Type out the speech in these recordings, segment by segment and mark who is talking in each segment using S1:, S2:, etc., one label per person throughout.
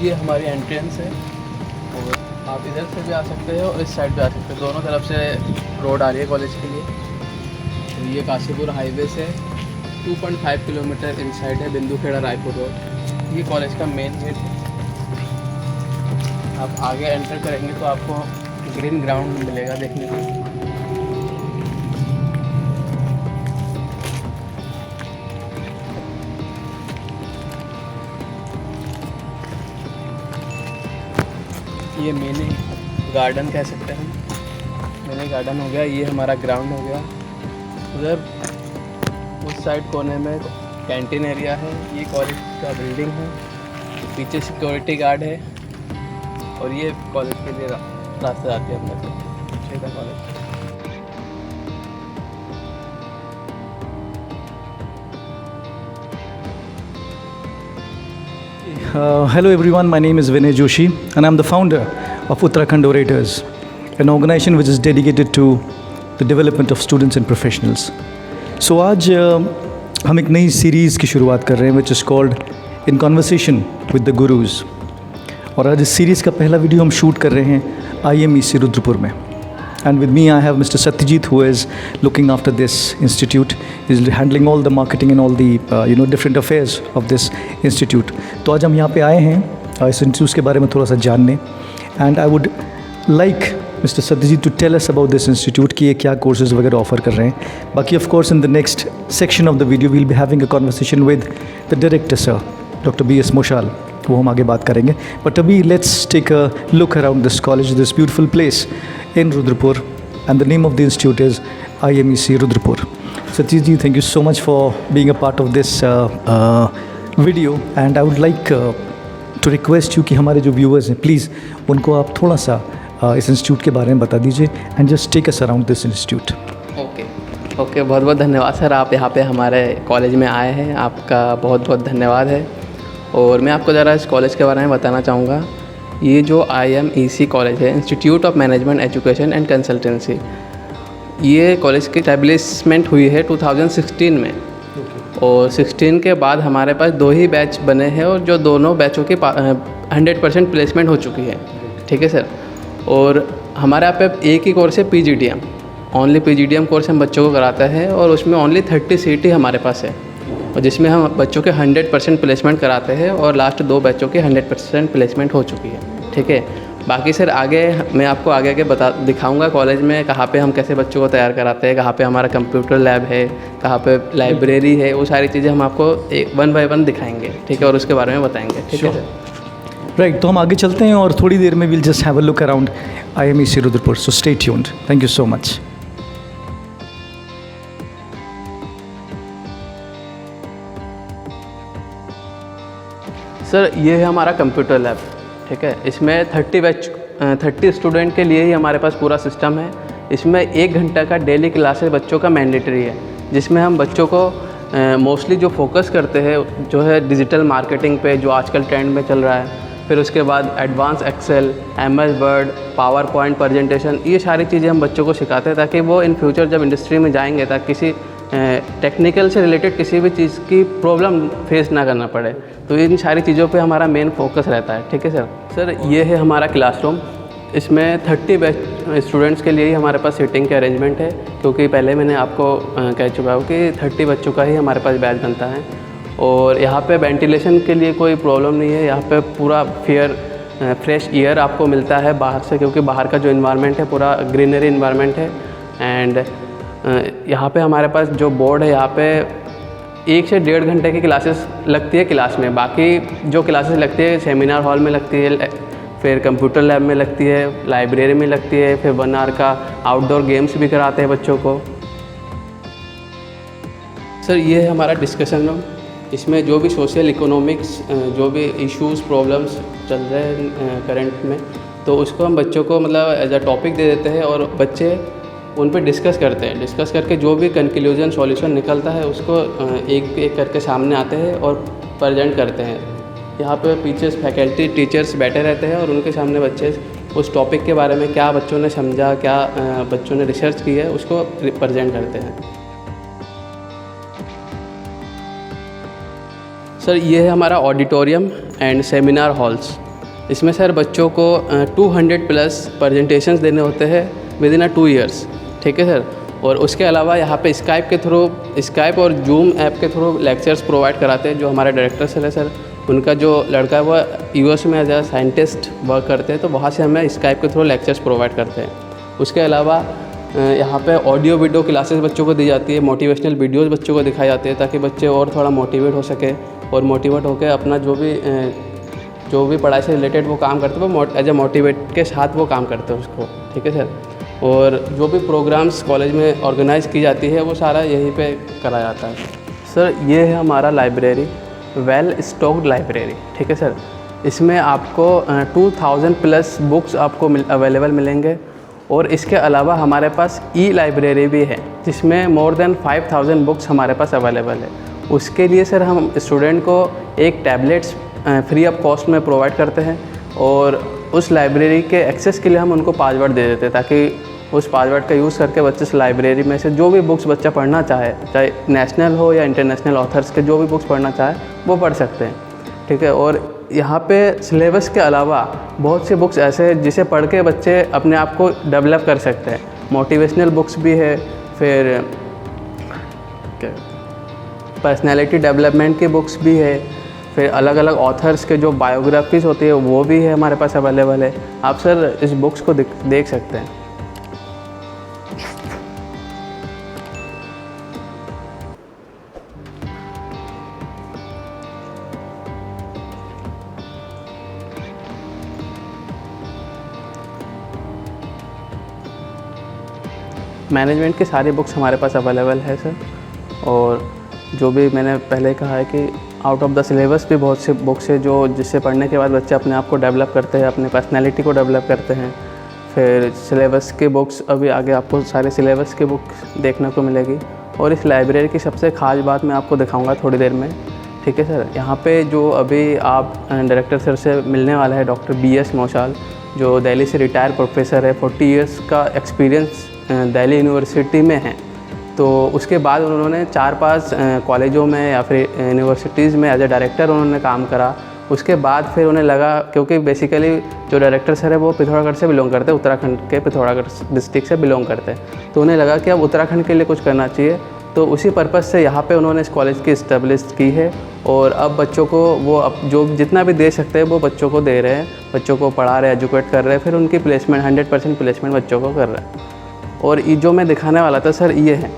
S1: ये हमारी एंट्रेंस है और आप इधर से भी आ सकते हो और इस साइड भी आ सकते हो। दोनों तरफ से रोड आ रही है कॉलेज के लिए। तो ये काशीपुर हाईवे से 2.5 किलोमीटर इन साइड है बिंदुखेड़ा रायपुर रोड। ये कॉलेज का मेन गेट है। आप आगे एंटर करेंगे तो आपको ग्रीन ग्राउंड मिलेगा देखने को। ये मिनी गार्डन कह सकते हैं, मिनी गार्डन हो गया। ये हमारा ग्राउंड हो गया। उधर उस साइड कोने में कैंटीन एरिया है। ये कॉलेज का बिल्डिंग है। पीछे सिक्योरिटी गार्ड है और ये कॉलेज के लिए रास्ते जाते हैं अंदर से। पीछे का college.
S2: Hello everyone, my name is Vinay Joshi and I'm the founder of Uttarakhand Orators, an organization which is dedicated to the development of students and professionals. So आज हम एक नई सीरीज़ की शुरुआत कर रहे हैं which is called In Conversation with the Gurus। और आज इस सीरीज़ का पहला वीडियो हम शूट कर रहे हैं IMEC रुद्रपुर में। And with me I have Mr. Satyajit, who is looking after this institute. He is handling all the marketing and all the different affairs of this institute. तो आज हम यहाँ पे आए हैं इस इंस्टीट्यूट के बारे में थोड़ा सा जानने। And I would like Mr. Satyajit to tell us about this institute कि ये क्या courses वगैरह ऑफ़र कर रहे हैं। बाकी of course in the next section of the video we'll be having a conversation with the director sir, Dr. B.S. Moshal। वो हम आगे बात करेंगे। But अभी let's take a look around this college, this beautiful place in Rudrapur, and the name of the institute is IMEC Rudrapur. Satyajit ji, thank you so much for being a part of this video, and I would like to request you कि हमारे जो viewers हैं please उनको आप थोड़ा सा इस institute के बारे में बता दीजिए and just take us around this institute.
S1: Okay बहुत बहुत धन्यवाद सर, आप यहाँ पे हमारे कॉलेज में आए हैं, आपका बहुत बहुत धन्यवाद है। और मैं आपको ज़रा इस कॉलेज के बारे में बताना चाहूँगा। ये जो IMEC कॉलेज है, institute of management education and consultancy, ये कॉलेज की एस्टैब्लिशमेंट हुई है 2016 में। और 16 के बाद हमारे पास 2 ही बैच बने हैं और जो दोनों बैचों की 100% प्लेसमेंट हो चुकी है। ठीक है सर। और हमारे यहाँ पे एक ही कोर्स है PGDM, ओनली PGDM कोर्स हम बच्चों को कराते हैं और उसमें ओनली 30 सीट ही हमारे पास है और जिसमें हम बच्चों के 100% प्लेसमेंट कराते हैं और लास्ट 2 बैचों की 100% प्लेसमेंट हो चुकी है। ठीक है। बाकी सर आगे मैं आपको आगे दिखाऊंगा कॉलेज में कहाँ पे हम कैसे बच्चों को तैयार कराते हैं, कहाँ पे हमारा कंप्यूटर लैब है, कहाँ पे लाइब्रेरी है, वो सारी चीज़ें हम आपको 1 बाय 1 दिखाएंगे। ठीक है। और उसके बारे में बताएंगे। ठीक है सर।
S2: राइट, तो हम आगे चलते हैं और थोड़ी देर में will just have a look around IMEC Rudrapur. So stay tuned. Thank you so much.
S1: Sir ये है हमारा कंप्यूटर लैब। ठीक है। इसमें 30 स्टूडेंट के लिए ही हमारे पास पूरा सिस्टम है। इसमें 1 घंटा का डेली क्लासेस बच्चों का मैंडेटरी है, जिसमें हम बच्चों को मोस्टली जो फोकस करते हैं जो है डिजिटल मार्केटिंग पे, जो आजकल ट्रेंड में चल रहा है। फिर उसके बाद advance excel, MS word, PowerPoint presentation, ये सारी चीज़ें हम बच्चों को सिखाते हैं ताकि वो इन फ्यूचर जब इंडस्ट्री में जाएंगे ताकि किसी टेक्निकल से रिलेटेड किसी भी चीज़ की प्रॉब्लम फेस ना करना पड़े। तो इन सारी चीज़ों पे हमारा मेन फोकस रहता है। ठीक है सर। सर ये है हमारा क्लासरूम। इसमें 30 स्टूडेंट्स के लिए ही हमारे पास सीटिंग के अरेंजमेंट है, क्योंकि पहले मैंने आपको कह चुका हूँ कि 30 बच्चों का ही हमारे पास बैच बनता है। और यहाँ पे वेंटिलेशन के लिए कोई प्रॉब्लम नहीं है। यहाँ पे पूरा फ्रेश एयर आपको मिलता है बाहर से, क्योंकि बाहर का जो इन्वायरमेंट है पूरा ग्रीनरी इन्वायरमेंट है। एंड यहाँ पे हमारे पास जो बोर्ड है, यहाँ पे 1 से 1.5 घंटे की क्लासेस लगती है क्लास में। बाकी जो क्लासेस लगती है सेमिनार हॉल में लगती है, फिर कंप्यूटर लैब में लगती है, लाइब्रेरी में लगती है, फिर 1 आवर का आउटडोर गेम्स भी कराते हैं बच्चों को। सर ये है हमारा डिस्कशन रूम। इसमें जो भी सोशल इकोनॉमिक्स जो भी इश्यूज़ प्रॉब्लम्स चल रहे हैं करंट में, तो उसको हम बच्चों को मतलब एज अ टॉपिक दे देते हैं और बच्चे उन पे डिस्कस करते हैं। डिस्कस करके जो भी कंक्लूजन सॉल्यूशन निकलता है उसको एक एक करके सामने आते हैं और प्रेजेंट करते हैं। यहाँ पे पीछे फैकल्टी टीचर्स बैठे रहते हैं और उनके सामने बच्चे उस टॉपिक के बारे में क्या बच्चों ने समझा, क्या बच्चों ने रिसर्च की है, उसको प्रेजेंट करते हैं। सर ये है हमारा ऑडिटोरियम एंड सेमिनार हॉल्स। इसमें सर बच्चों को 200 प्लस प्रेजेंटेशंस देने होते हैं विद इन 2 ईयर्स, ठीक है सर। और उसके अलावा यहाँ पे स्काइप और जूम ऐप के थ्रू लेक्चर्स प्रोवाइड कराते हैं। जो हमारे डायरेक्टर सर है सर, उनका जो लड़का है वो यूएस में एज ए साइंटिस्ट वर्क करते हैं, तो वहाँ से हमें स्काइप के थ्रू लेक्चर्स प्रोवाइड करते हैं। उसके अलावा यहाँ पे ऑडियो वीडियो क्लासेस बच्चों को दी जाती है, मोटिवेशनल वीडियोज़ बच्चों को दिखाई जाती है ताकि बच्चे और थोड़ा मोटिवेट हो सके और मोटिवेट होकर अपना जो भी पढ़ाई से रिलेटेड वो काम करते हैं वो एज ए मोटिवेट के साथ वो काम करते हैं उसको, ठीक है सर। और जो भी प्रोग्राम्स कॉलेज में ऑर्गेनाइज़ की जाती है वो सारा यहीं पे करा जाता है सर। ये है हमारा लाइब्रेरी, वेल स्टॉक्ड लाइब्रेरी, ठीक है सर। इसमें आपको 2000 प्लस बुक्स आपको अवेलेबल मिलेंगे और इसके अलावा हमारे पास ई लाइब्रेरी भी है जिसमें मोर देन 5000 बुक्स हमारे पास अवेलेबल है। उसके लिए सर हम स्टूडेंट को एक टैबलेट्स फ्री ऑफ कॉस्ट में प्रोवाइड करते हैं और उस लाइब्रेरी के एक्सेस के लिए हम उनको पासवर्ड दे देते हैं ताकि उस पासवर्ड का यूज़ करके बच्चे इस लाइब्रेरी में से जो भी बुक्स बच्चा पढ़ना चाहे, चाहे नेशनल हो या इंटरनेशनल ऑथर्स के जो भी बुक्स पढ़ना चाहे वो पढ़ सकते हैं, ठीक है। और यहाँ पे सिलेबस के अलावा बहुत सी बुक्स ऐसे हैं जिसे पढ़ के बच्चे अपने आप को डेवलप कर सकते हैं। मोटिवेशनल बुक्स भी है, फिर पर्सनैलिटी डेवलपमेंट की बुक्स भी है, फिर अलग अलग ऑथर्स के जो बायोग्राफीज़ होती है वो भी है हमारे पास अवेलेबल है। आप सर इस बुक्स को देख सकते हैं। मैनेजमेंट की सारी बुक्स हमारे पास अवेलेबल है सर। और जो भी मैंने पहले कहा है कि आउट ऑफ द सिलेबस भी बहुत से बुक्स है जो जिससे पढ़ने के बाद बच्चे अपने आप को डेवलप करते हैं, अपने पर्सनैलिटी को डेवलप करते हैं। फिर सिलेबस के बुक्स अभी आगे आपको सारे सिलेबस के बुक्स देखने को मिलेगी। और इस लाइब्रेरी की सबसे ख़ास बात मैं आपको दिखाऊंगा थोड़ी देर में, ठीक है सर। यहाँ पे जो अभी आप डायरेक्टर सर से मिलने वाला है डॉक्टर BS मौशाल, जो दिल्ली से रिटायर प्रोफेसर है, 40 ईयर्स का एक्सपीरियंस दिल्ली यूनिवर्सिटी में है। तो उसके बाद उन्होंने 4-5 कॉलेजों में या फिर यूनिवर्सिटीज़ में एज ए डायरेक्टर उन्होंने काम करा। उसके बाद फिर उन्हें लगा, क्योंकि बेसिकली जो डायरेक्टर सर है वो पिथौरागढ़ से बिलोंग करते हैं, उत्तराखंड के पिथौरागढ़ डिस्ट्रिक्ट से बिलोंग करते हैं, तो उन्हें लगा कि अब उत्तराखंड के लिए कुछ करना चाहिए। तो उसी पर्पज़ से यहाँ पे उन्होंने इस कॉलेज की इस्टेब्लिश की है और अब बच्चों को वो अब जो जितना भी दे सकते हैं वो बच्चों को दे रहे हैं, बच्चों को पढ़ा रहे हैं, एजुकेट कर रहे हैं, फिर उनकी प्लेसमेंट 100% प्लेसमेंट बच्चों को कर रहे हैं। और ये जो मैं दिखाने वाला था सर ये है,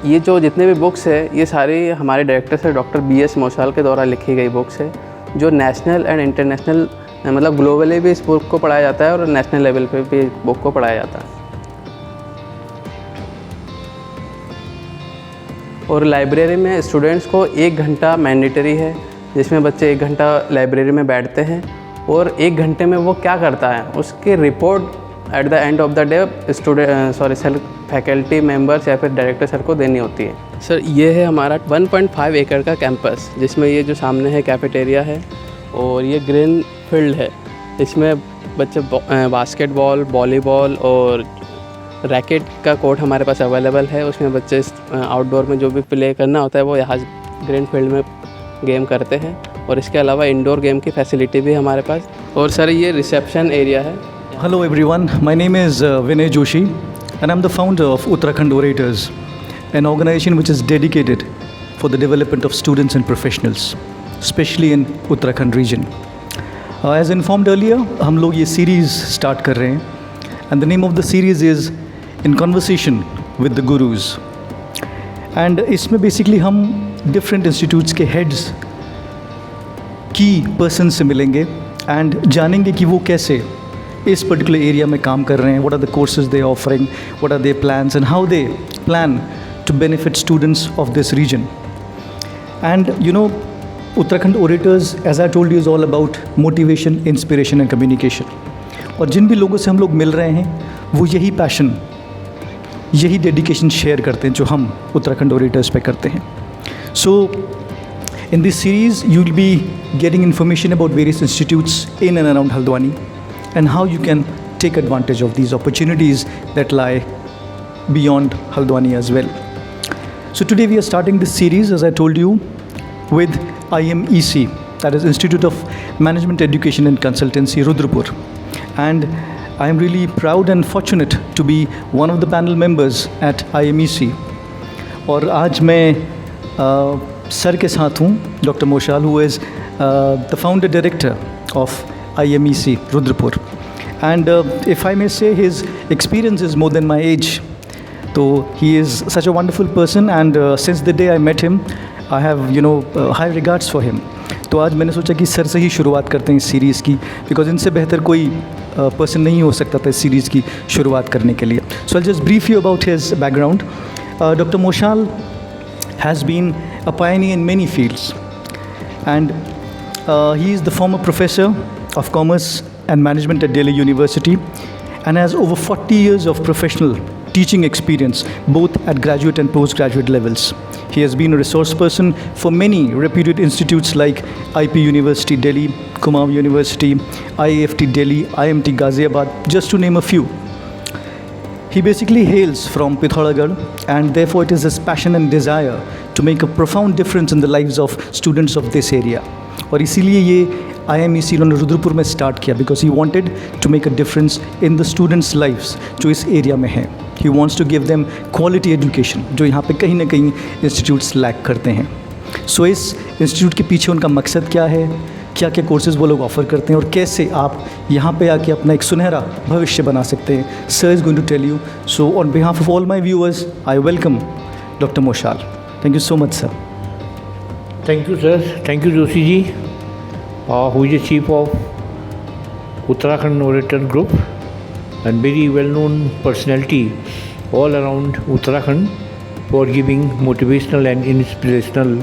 S1: ये जो जितने भी बुक्स है ये सारी हमारे डायरेक्टर सर डॉक्टर BS मौशाल के द्वारा लिखी गई बुक्स है, जो नेशनल एंड इंटरनेशनल मतलब ग्लोबली भी इस बुक को पढ़ाया जाता है और नेशनल लेवल पे भी बुक को पढ़ाया जाता है। और लाइब्रेरी में स्टूडेंट्स को 1 घंटा मैंडेटरी है जिसमें बच्चे 1 घंटा लाइब्रेरी में बैठते हैं और 1 घंटे में वो क्या करता है उसकी report at the end of the day sir faculty members या फिर डायरेक्टर सर को देनी होती है। सर ये है हमारा 1.5 एकड़ का कैंपस, जिसमें ये जो सामने है कैफेटेरिया है और ये ग्रीन फील्ड है। इसमें बच्चे बास्केटबॉल, वॉलीबॉल और रैकेट का कोर्ट हमारे पास अवेलेबल है। उसमें बच्चे आउटडोर में जो भी प्ले करना होता है वो यहाँ ग्रीन फील्ड में गेम करते हैं। और इसके अलावा इंडोर गेम की फैसिलिटी भी हमारे पास। और सर ये रिसेप्शन एरिया है।
S2: Hello everyone, my name is Vinay Joshi and I'm the founder of Uttarakhand Orators, an organization which is dedicated for the development of students and professionals, especially in Uttarakhand region. As informed earlier, हम लोग ये series start कर रहे हैं and the name of the series is In Conversation with the Gurus. And इसमें basically हम different institutes के heads की persons से मिलेंगे and जानेंगे कि वो कैसे इस पर्टिकुलर एरिया में काम कर रहे हैं, what are the courses they are offering, what are their plans and how they plan to benefit students of this region. And you know, Uttarakhand Orators, as I told you, is all about motivation, inspiration and communication. और जिन भी लोगों से हम लोग मिल रहे हैं वो यही पैशन, यही डेडिकेशन शेयर करते हैं जो हम उत्तराखंड ओरेटर्स पे करते हैं. So in this series you will be getting information about various institutes in and around Haldwani and how you can take advantage of these opportunities that lie beyond Haldwani as well. So today we are starting this series, as I told you, with IMEC, that is Institute of Management Education and Consultancy, Rudrapur. And I am really proud and fortunate to be one of the panel members at IMEC. और आज मैं sir के साथ हूँ, doctor मोशाल, who is the founder director of IMEC, Rudrapur. And if I may say, his experience is more than my age. So he is such a wonderful person, and since the day I met him, I have high regards for him. तो आज मैंने सोचा कि sir से ही शुरुआत करते हैं इस सीरीज़ की, बिकॉज इनसे बेहतर कोई पर्सन नहीं हो सकता था इस सीरीज़ की शुरुआत करने के लिए. So I just brief you about his background. Doctor Moshal has been a pioneer in many fields, and he is the former professor of commerce and management at Delhi University and has over 40 years of professional teaching experience both at graduate and postgraduate levels. He has been a resource person for many reputed institutes like IP University Delhi, Kumaon University, IAFT Delhi, IMT Ghaziabad, just to name a few. He basically hails from Pithoragarh, and therefore it is his passion and desire to make a profound difference in the lives of students of this area. और इसीलिए ये IMEC उन्होंने रुद्रपुर में start किया, because he wanted to make a difference in the students' lives जो इस area में हैं. He wants to give them quality education, जो यहाँ पे कहीं ना कहीं इंस्टीट्यूट्स लैक करते हैं. सो इस इंस्टीट्यूट के पीछे उनका मकसद क्या है, क्या क्या कोर्सेज़ वो लोग ऑफ़र करते हैं, और कैसे आप यहाँ पे आके अपना एक सुनहरा भविष्य बना सकते हैं. Sir is going to tell you. So on behalf of all my viewers, I welcome doctor Moshal. Thank you so much sir.
S3: Thank you, sir. Thank you, Joshi ji, who is the chief of Uttarakhand Orator Group and very well-known personality all around Uttarakhand for giving motivational and inspirational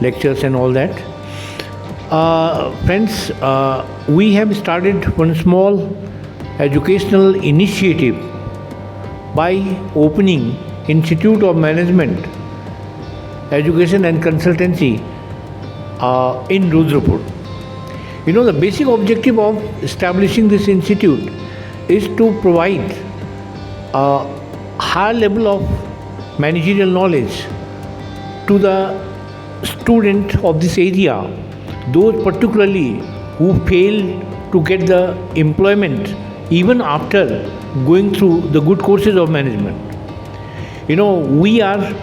S3: lectures and all that. Friends, we have started one small educational initiative by opening Institute of Management Education and Consultancy in Rudrapur. The basic objective of establishing this institute is to provide a high level of managerial knowledge to the student of this area, those particularly who fail to get the employment even after going through the good courses of management. We are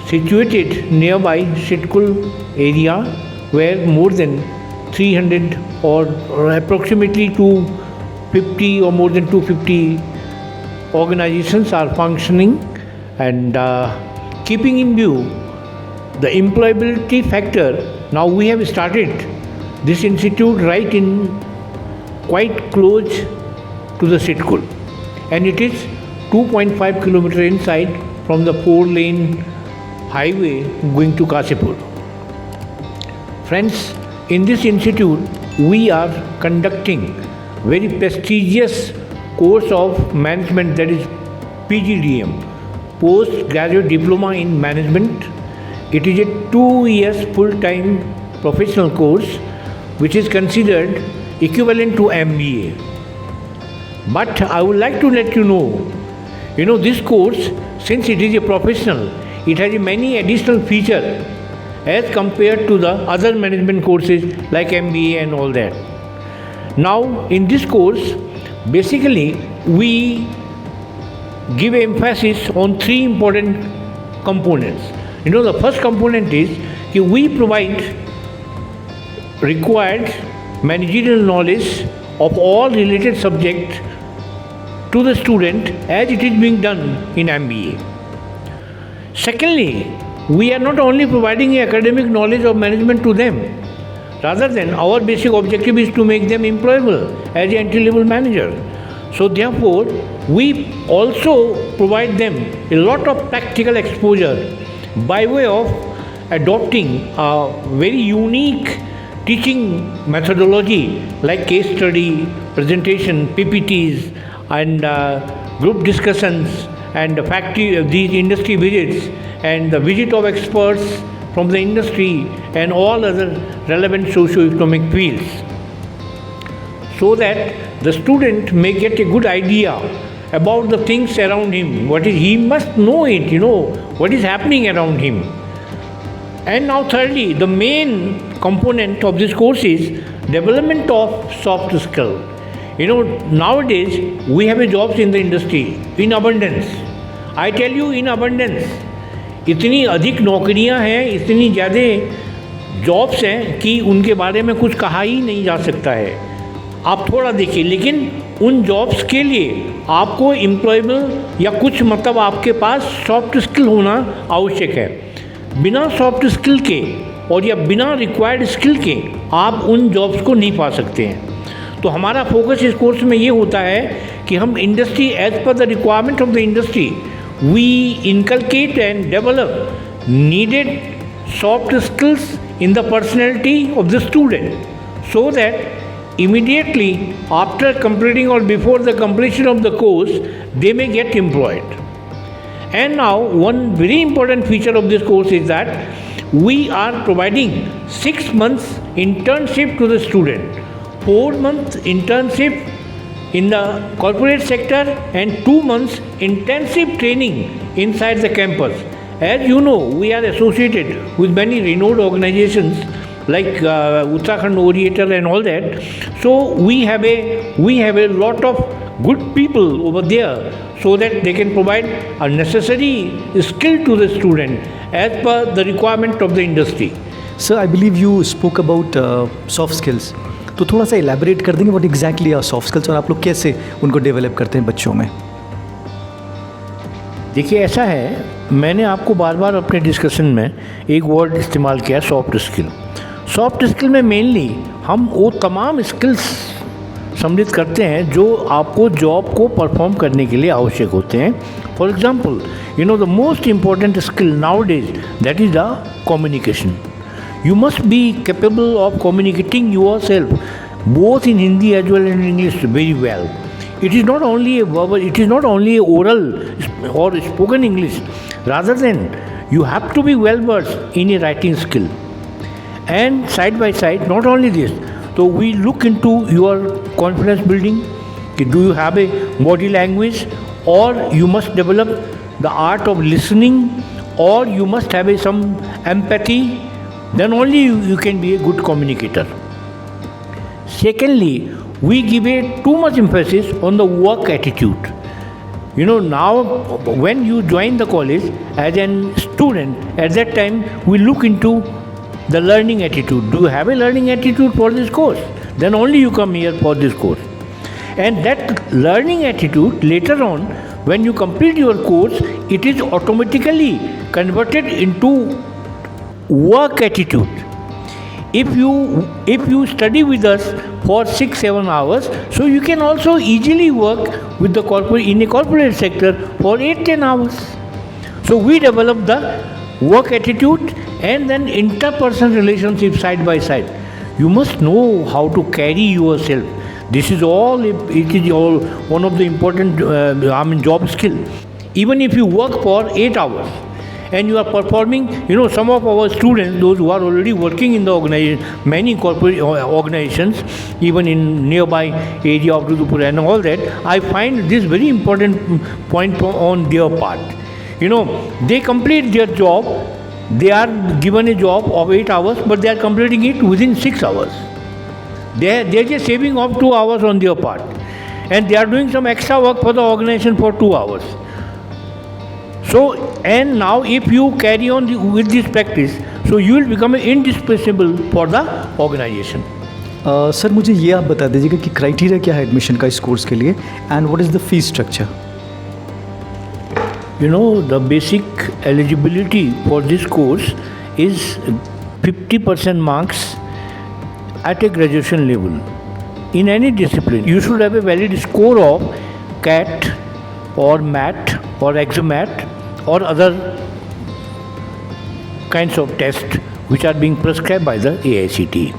S3: situated nearby Sitkul area, where more than 300 or approximately 250 or more than 250 organizations are functioning, and keeping in view the employability factor, now we have started this institute right in quite close to the Sitkul, and it is 2.5 kilometer inside from the 4-lane highway going to Kasipur. Friends, in this institute we are conducting very prestigious course of management, that is PGDM, Postgraduate Diploma in Management. It is a 2 years full-time professional course which is considered equivalent to MBA. But I would like to let you know, this course, since it is a professional, it has many additional features as compared to the other management courses like MBA and all that. Now, in this course, basically we give emphasis on 3 important components. The first component is that we provide required managerial knowledge of all related subjects to the student as it is being done in MBA. Secondly, we are not only providing academic knowledge of management to them, rather than our basic objective is to make them employable as an entry-level manager. So therefore, we also provide them a lot of practical exposure by way of adopting a very unique teaching methodology like case study, presentation, PPTs, and group discussions, and these industry visits, and the visit of experts from the industry and all other relevant socio-economic fields, so that the student may get a good idea about the things around him. He must know it, what is happening around him. And now thirdly, the main component of this course is development of soft skill. Nowadays we have jobs in the industry in abundance. I tell you, in abundance. इतनी अधिक नौकरियां हैं, इतनी ज़्यादा jobs हैं कि उनके बारे में कुछ कहा ही नहीं जा सकता है. आप थोड़ा देखिए, लेकिन उन जॉब्स के लिए आपको एम्प्लॉयबल या कुछ मतलब आपके पास सॉफ्ट स्किल होना आवश्यक है. बिना सॉफ्ट स्किल के और या बिना रिक्वायर्ड स्किल के आप उन जॉब्स को नहीं पा सकते हैं. तो हमारा फोकस इस कोर्स में ये होता है कि हम industry as per the requirement of the industry we inculcate and develop needed soft skills in the personality of the student, so that immediately after completing or before the completion of the course they may get employed. And now one very important feature of this course is that we are providing 6 months internship to the student, 4 months internship in the corporate sector and 2 months intensive training inside the campus. As you know, we are associated with many renowned organizations like Uttarakhand Orator and all that. So we have a lot of good people over there, so that they can provide a necessary skill to the student as per the requirement of the industry.
S2: Sir, I believe you spoke about soft skills. तो थोड़ा सा elaborate कर देंगे what exactly are soft skills और आप लोग कैसे उनको develop करते हैं बच्चों में?
S3: देखिए, ऐसा है, मैंने आपको बार बार अपने डिस्कशन में एक वर्ड इस्तेमाल किया, सॉफ्ट स्किल. सॉफ्ट स्किल में मेनली हम वो तमाम स्किल्स सम्मिलित करते हैं जो आपको जॉब को परफॉर्म करने के लिए आवश्यक होते हैं. For example, the most important skill nowadays that is the communication. You must be capable of communicating yourself both in Hindi as well and English very well. It is not only a verbal, it is not only a oral or spoken English. Rather than you have to be well versed in a writing skill. And side by side, not only this, so we look into your confidence building. Do you have a body language, or you must develop the art of listening, or you must have some empathy. Then only you can be a good communicator. Secondly, we give too much emphasis on the work attitude. Now when you join the college as a student, at that time we look into the learning attitude. Do you have a learning attitude for this course? Then only you come here for this course. And that learning attitude, later on when you complete your course, it is automatically converted into work attitude. If you study with us for 6-7 hours, so you can also easily work with the in a corporate sector for 8-10 hours. So we develop the work attitude and then interpersonal relationship side by side. You must know how to carry yourself. This is all. It is all one of the important job skill. Even if you work for 8 hours. And you are performing, some of our students, those who are already working in the organization, many corporate organizations, even in nearby area of Rudupur and all that, I find this very important point on their part. They complete their job, they are given a job of 8 hours, but they are completing it within 6 hours. They are just saving off 2 hours on their part. And they are doing some extra work for the organization for 2 hours. So, and now if you carry on with this practice, so you will become indispensable for the organization.
S2: Sir, मुझे ये आप बता दीजिएगा कि criteria क्या है admission का इस कोर्स के लिए, and what is the fees structure?
S3: The basic eligibility for this course is 50% marks at a graduation level in any discipline. You should have a valid score of CAT or MAT or EXAMAT or other kinds of tests which are being prescribed by the AICTE.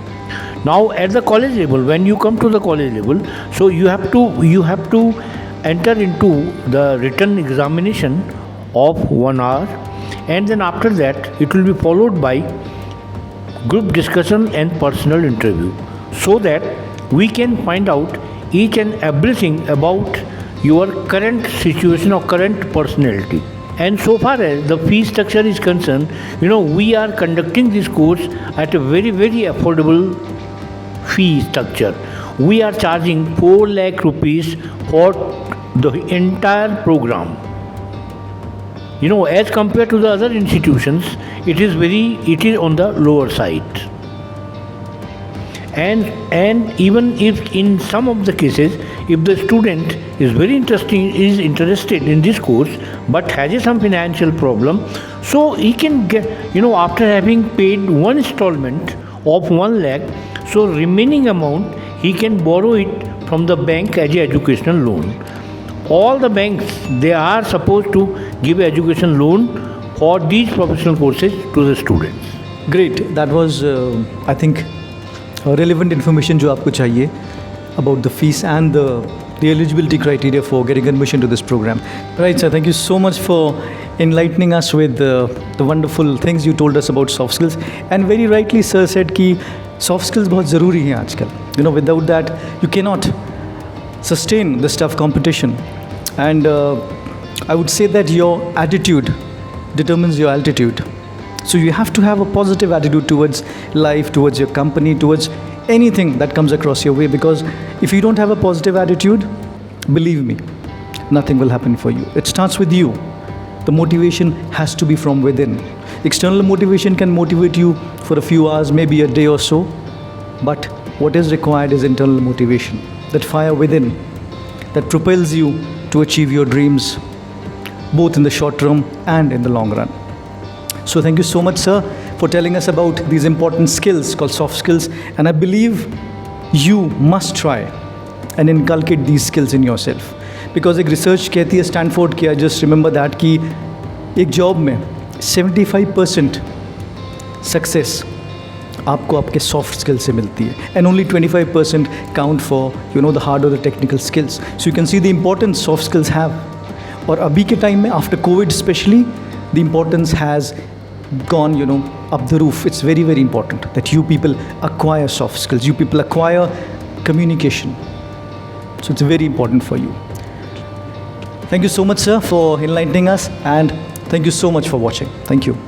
S3: Now at the college level, when you come to the college level, so you have to enter into the written examination of 1 hour, and then after that it will be followed by group discussion and personal interview, so that we can find out each and everything about your current situation or current personality. And so far as the fee structure is concerned, we are conducting this course at a very, very affordable fee structure. We are charging 4 lakh rupees for the entire program. As compared to the other institutions, it is on the lower side. And even if in some of the cases, if the student is interested in this course but has some financial problem, so he can get, after having paid one installment of 1 lakh, so remaining amount he can borrow it from the bank as an educational loan. All the banks, they are supposed to give education loan for these professional courses to the students.
S2: Great. That was, I think, relevant information जो आपको चाहिए about the fees and the eligibility criteria for getting admission to this program. Right, sir. Thank you so much for enlightening us with the wonderful things you told us about soft skills. And very rightly, sir said कि soft skills बहुत ज़रूरी हैं आजकल. Without that, you cannot sustain this tough competition. And I would say that your attitude determines your altitude. So you have to have a positive attitude towards life, towards your company, towards anything that comes across your way, because if you don't have a positive attitude, believe me, nothing will happen for you. It starts with you. The motivation has to be from within. External motivation can motivate you for a few hours, maybe a day or so, but what is required is internal motivation, that fire within that propels you to achieve your dreams, both in the short term and in the long run. So thank you so much, sir, for telling us about these important skills called soft skills. And I believe you must try and inculcate these skills in yourself. Because एक research कहती है Stanford की, I just remember that, कि एक job में 75% success आपको आपके soft skill से मिलती है, and only 25% count for the hard और the technical skills. So you can see the importance soft skills have. और अभी के टाइम में after COVID specially the importance has gone, up the roof. It's very, very important that you people acquire soft skills. You people acquire communication. So it's very important for you. Thank you so much, sir, for enlightening us, and thank you so much for watching. Thank you.